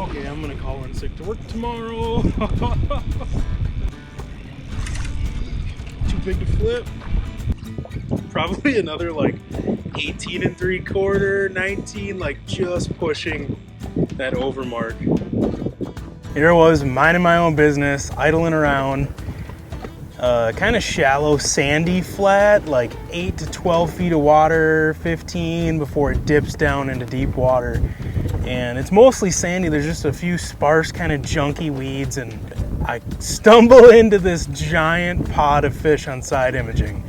Okay, I'm gonna call in sick to work tomorrow. Too big to flip. Probably another like 18 3/4, 19, like just pushing that over mark. Here I was, minding my own business, idling around. Kind of shallow, sandy flat, like 8 to 12 feet of water, 15 before it dips down into deep water. And it's mostly sandy. There's just a few sparse kind of junky weeds, and I stumble into this giant pod of fish on side imaging.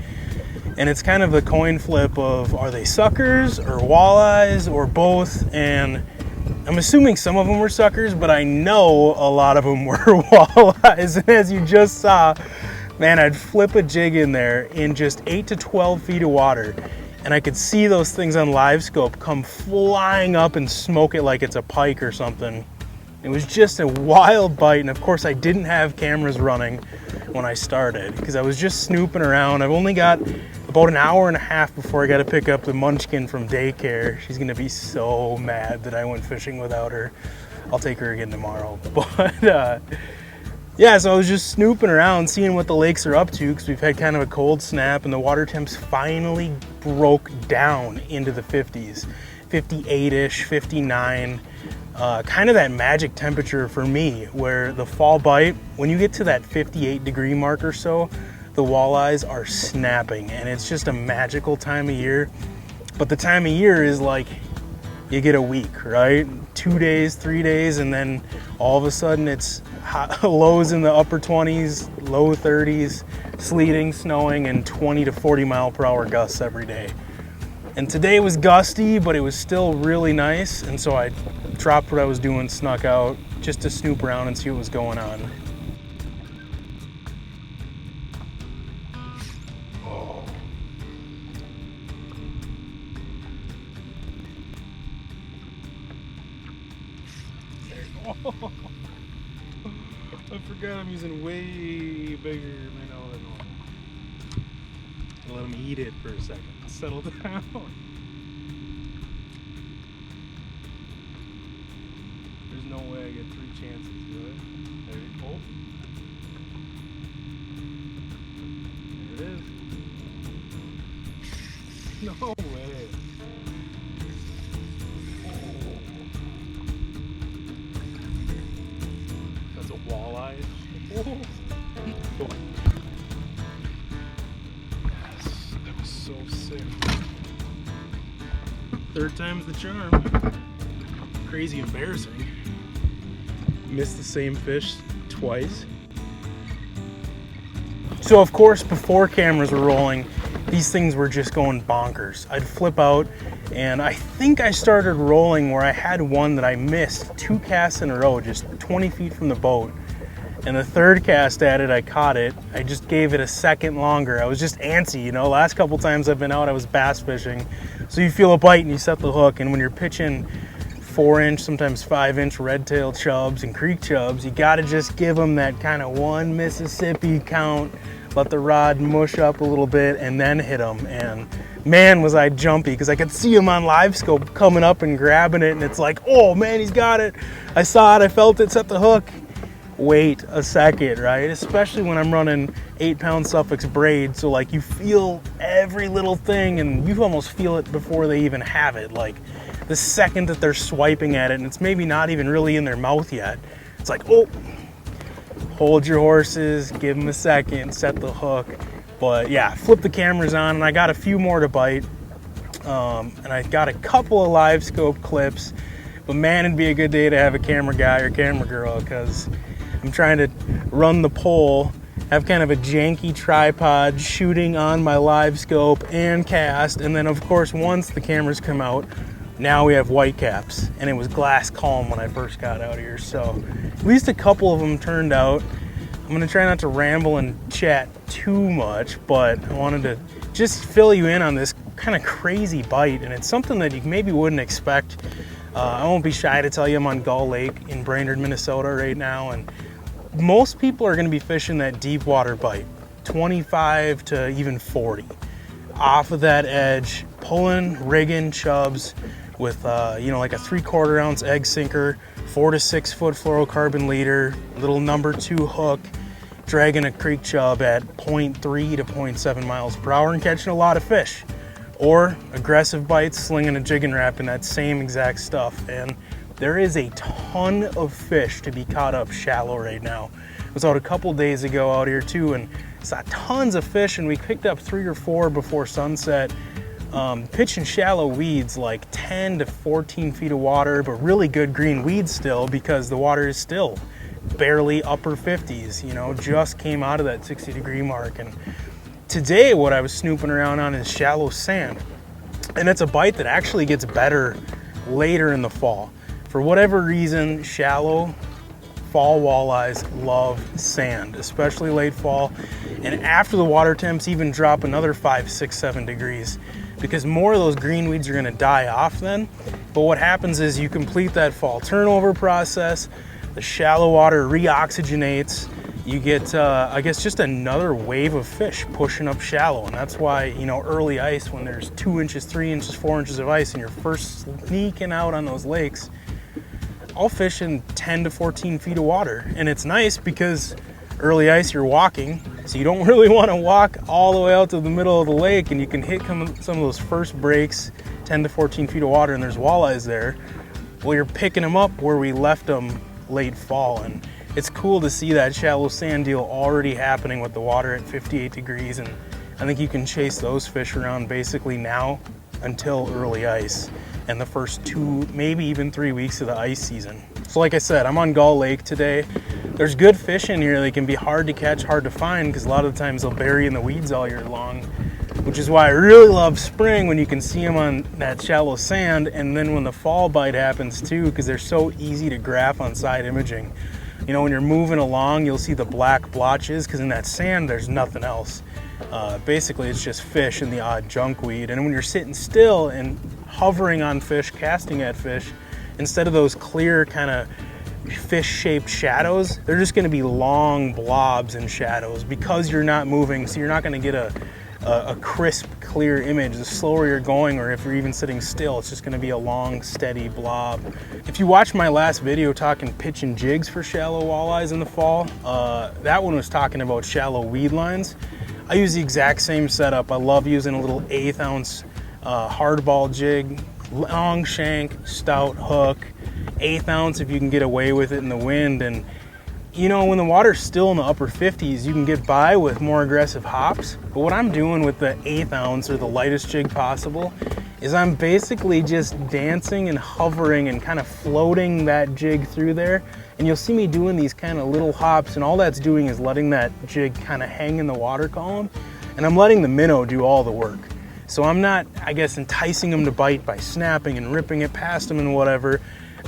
And it's kind of a coin flip of, are they suckers or walleyes or both? And I'm assuming some of them were suckers, but I know a lot of them were walleyes. And as you just saw, man, I'd flip a jig in there in just 8 to 12 feet of water, and I could see those things on LiveScope come flying up and smoke it like it's a pike or something. It was just a wild bite, and of course I didn't have cameras running when I started because I was just snooping around. I've only got about an hour and a half before I got to pick up the munchkin from daycare. She's gonna be so mad that I went fishing without her. I'll take her again tomorrow. But yeah, so I was just snooping around, seeing what the lakes are up to, because we've had kind of a cold snap and the water temps finally broke down into the 50s, 58-ish, 59. Kind of that magic temperature for me, where the fall bite, when you get to that 58-degree mark or so, the walleyes are snapping, and it's just a magical time of year. But the time of year is like, you get a week, right? 2 days, 3 days, and then all of a sudden it's lows in the upper 20s, low 30s, sleeting, snowing, and 20 to 40 mile per hour gusts every day. And today was gusty, but it was still really nice, and so I dropped what I was doing, snuck out just to snoop around and see what was going on. Oh, I forgot I'm using way bigger minnow than normal. Let him eat it for a second. Settle down. There's no way I get 3 chances, really. There you go. There it is. No way. That's a walleye. Oh. Yes, that was so sick. 3rd time's the charm. Crazy embarrassing. Missed the same fish twice. So of course, before cameras were rolling, these things were just going bonkers. I'd flip out, and I think I started rolling where I had one that I missed 2 casts in a row, just 20 feet from the boat. And the 3rd cast at it, I caught it. I just gave it a second longer. I was just antsy, you know. Last couple times I've been out, I was bass fishing. So you feel a bite and you set the hook, and when you're pitching 4-inch, sometimes 5-inch red-tailed chubs and creek chubs, you gotta just give them that kind of 1 Mississippi count, let the rod mush up a little bit, and then hit them. And man, was I jumpy, because I could see him on LiveScope coming up and grabbing it, and it's like, oh man, he's got it. I saw it, I felt it, set the hook. Wait a second, right? Especially when I'm running 8-pound Sufix braid, so like you feel every little thing, and you almost feel it before they even have it. Like the second that they're swiping at it, and it's maybe not even really in their mouth yet, it's like, oh, hold your horses, give them a second, set the hook. But yeah, flip the cameras on, and I got a few more to bite, and I got a couple of LiveScope clips. But man, it'd be a good day to have a camera guy or camera girl, because I'm trying to run the pole, have kind of a janky tripod shooting on my LiveScope and cast, and then of course once the cameras come out, now we have white caps, and it was glass calm when I first got out here, so at least a couple of them turned out. I'm gonna try not to ramble and chat too much, but I wanted to just fill you in on this kind of crazy bite, and it's something that you maybe wouldn't expect. I won't be shy to tell you I'm on Gull Lake in Brainerd, Minnesota right now, and most people are going to be fishing that deep water bite, 25 to even 40. Off of that edge, pulling, rigging chubs, with you know, like a 3/4 ounce egg sinker, 4 to 6 foot fluorocarbon leader, little number 2 hook, dragging a creek chub at 0.3 to 0.7 miles per hour and catching a lot of fish. Or aggressive bites, slinging a jigging wrap in that same exact stuff. And there is a ton of fish to be caught up shallow right now. I was out a couple days ago out here too and saw tons of fish, and we picked up 3 or 4 before sunset. Pitching shallow weeds like 10 to 14 feet of water, but really good green weeds still because the water is still barely upper 50s, you know, just came out of that 60-degree mark. And today what I was snooping around on is shallow sand, and it's a bite that actually gets better later in the fall. For whatever reason, shallow fall walleyes love sand, especially late fall, and after the water temps even drop another 5, 6, 7 degrees, because more of those green weeds are going to die off then. But what happens is you complete that fall turnover process, the shallow water reoxygenates, you get, I guess, just another wave of fish pushing up shallow. And that's why, you know, early ice, when there's 2 inches, 3 inches, 4 inches of ice and you're first sneaking out on those lakes, I'll fish in 10 to 14 feet of water. And it's nice because early ice, you're walking, so you don't really want to walk all the way out to the middle of the lake, and you can hit some of those first breaks, 10 to 14 feet of water, and there's walleyes there. Well, you're picking them up where we left them late fall, and it's cool to see that shallow sand deal already happening with the water at 58 degrees, and I think you can chase those fish around basically now until early ice and the first 2, maybe even 3 weeks of the ice season. So like I said, I'm on Gull Lake today. There's good fish in here. They can be hard to catch, hard to find, because a lot of the times they'll bury in the weeds all year long, which is why I really love spring when you can see them on that shallow sand, and then when the fall bite happens too, because they're so easy to graph on side imaging. You know, when you're moving along, you'll see the black blotches, because in that sand there's nothing else. Basically it's just fish and the odd junk weed. And when you're sitting still and hovering on fish, casting at fish, instead of those clear kind of fish-shaped shadows, they're just going to be long blobs and shadows because you're not moving, so you're not going to get a crisp, clear image. The slower you're going, or if you're even sitting still, it's just going to be a long, steady blob. If you watch my last video talking pitching jigs for shallow walleyes in the fall, that one was talking about shallow weed lines. I use the exact same setup. I love using a little 1/8 ounce hard ball jig, long shank, stout hook, 1/8 ounce if you can get away with it in the wind. And you know, when the water's still in the upper 50s, you can get by with more aggressive hops. But what I'm doing with the 1/8 ounce, or the lightest jig possible, is I'm basically just dancing and hovering and kind of floating that jig through there. And you'll see me doing these kind of little hops, and all that's doing is letting that jig kind of hang in the water column, and I'm letting the minnow do all the work. So I'm not, I guess, enticing them to bite by snapping and ripping it past them and whatever.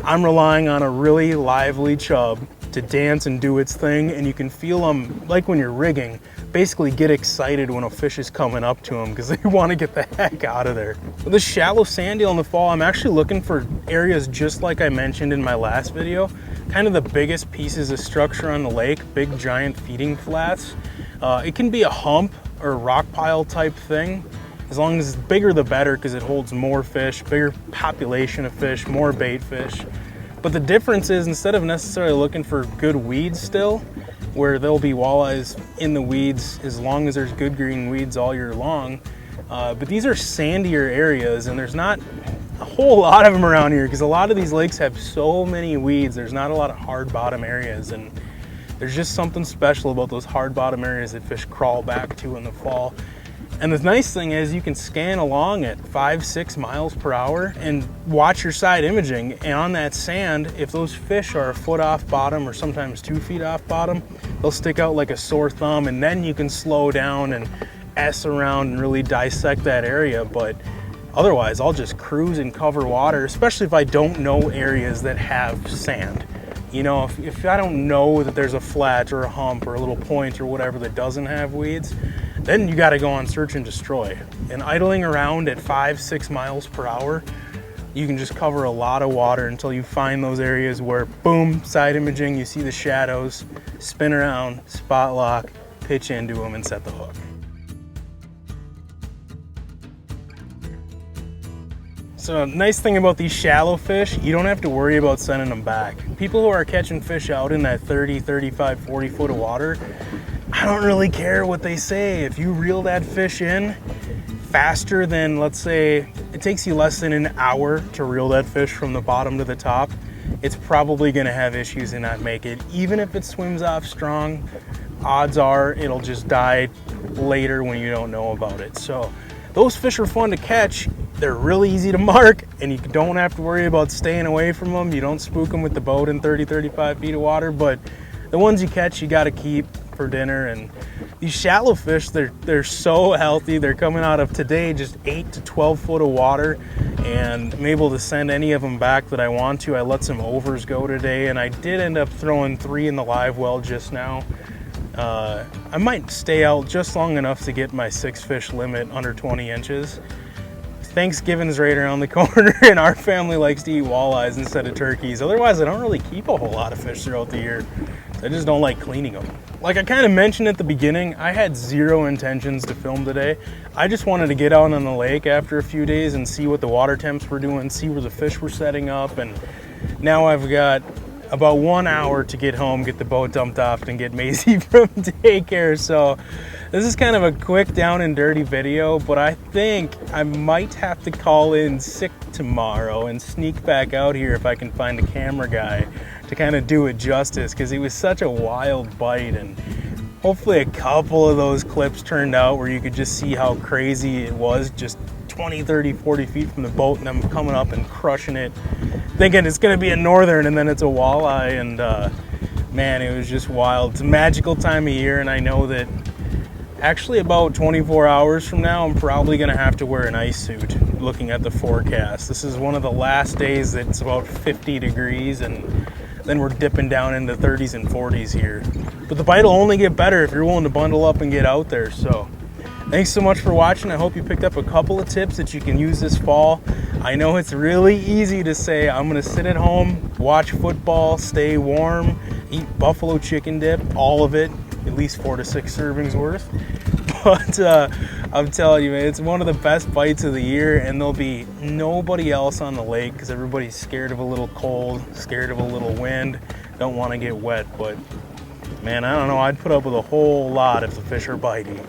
I'm relying on a really lively chub to dance and do its thing, and you can feel them, like when you're rigging, basically get excited when a fish is coming up to them because they want to get the heck out of there. With this shallow sand deal in the fall, I'm actually looking for areas just like I mentioned in my last video, kind of the biggest pieces of structure on the lake, big giant feeding flats. It can be a hump or rock pile type thing. As long as it's bigger the better, because it holds more fish, bigger population of fish, more bait fish. But the difference is, instead of necessarily looking for good weeds still, where there'll be walleyes in the weeds as long as there's good green weeds all year long, but these are sandier areas, and there's not a whole lot of them around here because a lot of these lakes have so many weeds. There's not a lot of hard bottom areas, and there's just something special about those hard bottom areas that fish crawl back to in the fall. And the nice thing is you can scan along at 5, 6 miles per hour and watch your side imaging. And on that sand, if those fish are a foot off bottom or sometimes 2 feet off bottom, they'll stick out like a sore thumb, and then you can slow down and S around and really dissect that area. But otherwise, I'll just cruise and cover water, especially if I don't know areas that have sand. You know, if I don't know that there's a flat or a hump or a little point or whatever that doesn't have weeds, then you got to go on search and destroy. And idling around at 5, 6 miles per hour, you can just cover a lot of water until you find those areas where, boom, side imaging, you see the shadows, spin around, spot lock, pitch into them, and set the hook. So nice thing about these shallow fish, you don't have to worry about sending them back. People who are catching fish out in that 30, 35, 40 foot of water, I don't really care what they say. If you reel that fish in faster than, let's say, it takes you less than an hour to reel that fish from the bottom to the top, it's probably gonna have issues and not make it. Even if it swims off strong, odds are it'll just die later when you don't know about it. So those fish are fun to catch. They're really easy to mark, and you don't have to worry about staying away from them. You don't spook them with the boat in 30, 35 feet of water, but the ones you catch, you gotta keep for dinner. And these shallow fish, they're so healthy. They're coming out of today just 8 to 12 foot of water, and I'm able to send any of them back that I want to. I let some overs go today, and I did end up throwing 3 in the live well just now. I might stay out just long enough to get my 6 fish limit under 20 inches. Thanksgiving's right around the corner, and our family likes to eat walleyes instead of turkeys. Otherwise, I don't really keep a whole lot of fish throughout the year. I just don't like cleaning them. Like I kind of mentioned at the beginning, I had zero intentions to film today. I just wanted to get out on the lake after a few days and see what the water temps were doing, see where the fish were setting up, and now I've got about 1 hour to get home, get the boat dumped off, and get Maisie from daycare. So this is kind of a quick down and dirty video, but I think I might have to call in sick tomorrow and sneak back out here if I can find a camera guy to kind of do it justice, because it was such a wild bite, and hopefully a couple of those clips turned out where you could just see how crazy it was, just 20, 30, 40 feet from the boat, and them coming up and crushing it, thinking it's going to be a northern, and then it's a walleye. And man, it was just wild. It's a magical time of year, and I know that actually about 24 hours from now I'm probably going to have to wear an ice suit looking at the forecast. This is one of the last days that's about 50 degrees, and then we're dipping down into 30s and 40s here. But the bite will only get better if you're willing to bundle up and get out there. So thanks so much for watching. I hope you picked up a couple of tips that you can use this fall. I know it's really easy to say, I'm gonna sit at home, watch football, stay warm, eat buffalo chicken dip, all of it, at least 4 to 6 servings worth. But I'm telling you, man, it's one of the best bites of the year, and there'll be nobody else on the lake because everybody's scared of a little cold, scared of a little wind, don't want to get wet. But man, I don't know, I'd put up with a whole lot if the fish are biting.